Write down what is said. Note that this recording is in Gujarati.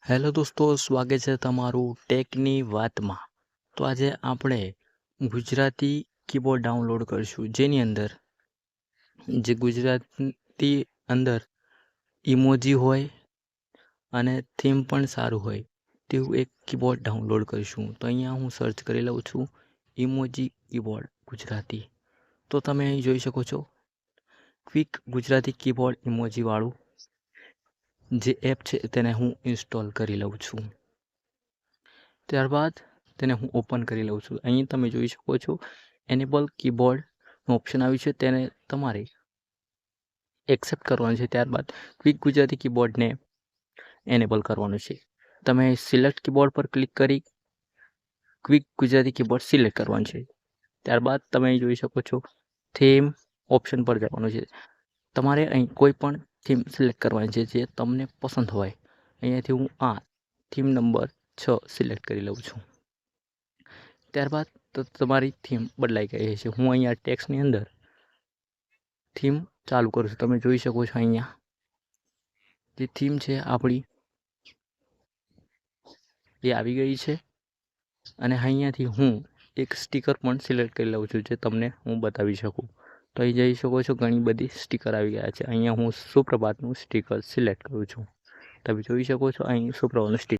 હેલો દોસ્તો, સ્વાગત છે તમારું ટેકની વાતમાં. તો આજે આપણે ગુજરાતી કીબોર્ડ ડાઉનલોડ કરીશું, જેની અંદર જે ગુજરાતી અંદર ઇમોજી હોય અને થીમ પણ સારું હોય તેવું એક કીબોર્ડ ડાઉનલોડ કરીશું. તો અહીંયા હું સર્ચ કરી લઉં છું ઇમોજી કીબોર્ડ ગુજરાતી. તો તમે અહીં જોઈ શકો છો ક્વિક ગુજરાતી કીબોર્ડ ઇમોજીવાળું જે એપ છે તેને હું ઇન્સ્ટોલ કરી લઉં છું. ત્યારબાદ તેને હું ઓપન કરી લઉં છું. અહીં તમે જોઈ શકો છો એનેબલ કીબોર્ડનું ઓપ્શન આવ્યું છે, તેને તમારે એક્સેપ્ટ કરવાનું છે. ત્યારબાદ ક્વિક ગુજરાતી કીબોર્ડને એનેબલ કરવાનું છે. તમે સિલેક્ટ કીબોર્ડ પર ક્લિક કરી ક્વિક ગુજરાતી કીબોર્ડ સિલેક્ટ કરવાનું છે. ત્યારબાદ તમે જોઈ શકો છો થીમ ઓપ્શન પર જવાનું છે. તમારે અહીં કોઈ પણ થીમ સિલેક્ટ કરવાની છે જે તમને પસંદ હોય. અહીંયાથી હું આ થીમ નંબર 6 સિલેક્ટ કરી લઉં છું. ત્યારબાદ તમારી થીમ બદલાઈ ગઈ છે. હું અહીંયા ટેક્સ્ટની અંદર થીમ ચાલુ કરું છું. તમે જોઈ શકો છો અહીંયા જે થીમ છે આપણી એ આવી ગઈ છે. અને અહીંયાથી હું એક સ્ટીકર પણ સિલેક્ટ કરી લઉં છું જે તમને હું બતાવી શકું. તો અહીં જઈ શકો છો ઘણી બધી સ્ટીકર આવી ગયા છે. અહીંયા હું સુપ્રભાતનું સ્ટીકર સિલેક્ટ કરું છું. તમે જોઈ શકો છો અહીં સુપ્રભાતનું સ્ટીકર